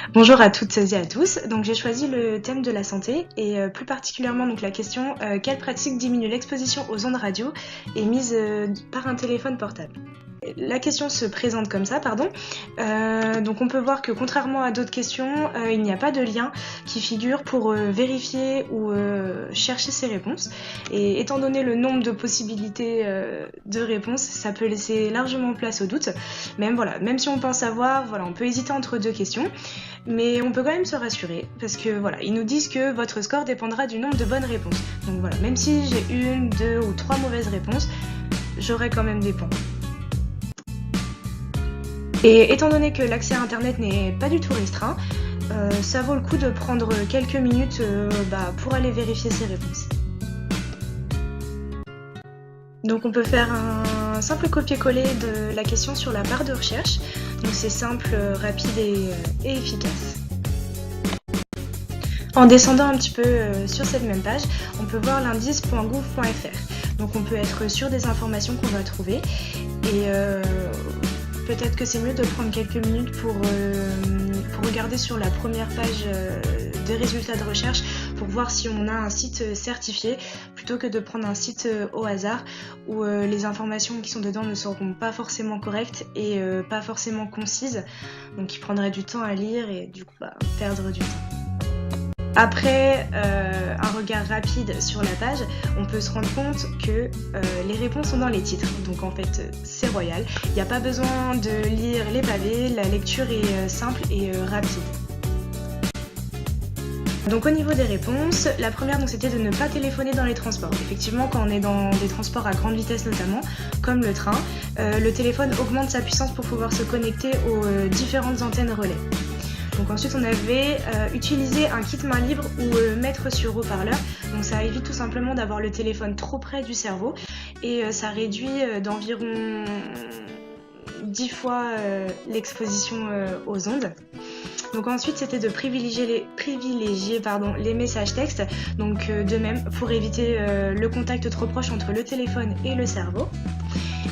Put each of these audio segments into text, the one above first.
Bonjour à toutes et à tous. Donc j'ai choisi le thème de la santé et plus particulièrement donc la question quelle pratique diminue l'exposition aux ondes radio émises par un téléphone portable. La question se présente comme ça, pardon. Donc on peut voir que contrairement à d'autres questions, il n'y a pas de lien qui figure pour vérifier ou chercher ces réponses. Et étant donné le nombre de possibilités de réponses, ça peut laisser largement place au doute. Même si on pense savoir, on peut hésiter entre deux questions, mais on peut quand même se rassurer parce que ils nous disent que votre score dépendra du nombre de bonnes réponses. Donc même si j'ai une, deux ou trois mauvaises réponses, j'aurai quand même des points. Et étant donné que l'accès à internet n'est pas du tout restreint, ça vaut le coup de prendre quelques minutes pour aller vérifier ces réponses. Donc on peut faire un simple copier-coller de la question sur la barre de recherche. Donc c'est simple, rapide et efficace. En descendant un petit peu sur cette même page, on peut voir l'indice.gouv.fr. Donc on peut être sûr des informations qu'on va trouver et peut-être que c'est mieux de prendre quelques minutes pour regarder sur la première page des résultats de recherche pour voir si on a un site certifié plutôt que de prendre un site au hasard où les informations qui sont dedans ne seront pas forcément correctes et pas forcément concises, donc il prendrait du temps à lire et du coup perdre du temps. Après un regard rapide sur la page, on peut se rendre compte que les réponses sont dans les titres. Donc en fait, c'est royal. Il n'y a pas besoin de lire les pavés, la lecture est simple et rapide. Donc au niveau des réponses, la première c'était de ne pas téléphoner dans les transports. Effectivement, quand on est dans des transports à grande vitesse notamment, comme le train, le téléphone augmente sa puissance pour pouvoir se connecter aux différentes antennes relais. Donc ensuite on avait utilisé un kit main libre ou mettre sur haut-parleur. Donc ça évite tout simplement d'avoir le téléphone trop près du cerveau et ça réduit d'environ 10 fois l'exposition aux ondes. Donc ensuite c'était de privilégier les messages textes, donc de même pour éviter le contact trop proche entre le téléphone et le cerveau.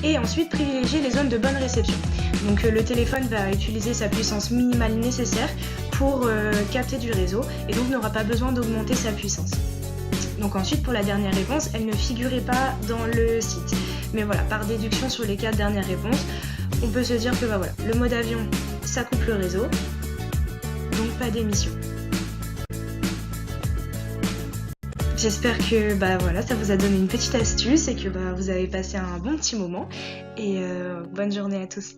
Et ensuite privilégier les zones de bonne réception. Donc le téléphone va utiliser sa puissance minimale nécessaire pour capter du réseau et donc n'aura pas besoin d'augmenter sa puissance. Donc ensuite pour la dernière réponse, elle ne figurait pas dans le site. Mais par déduction sur les 4 dernières réponses, on peut se dire que le mode avion, ça coupe le réseau, donc pas d'émission. J'espère que ça vous a donné une petite astuce et que vous avez passé un bon petit moment et bonne journée à tous.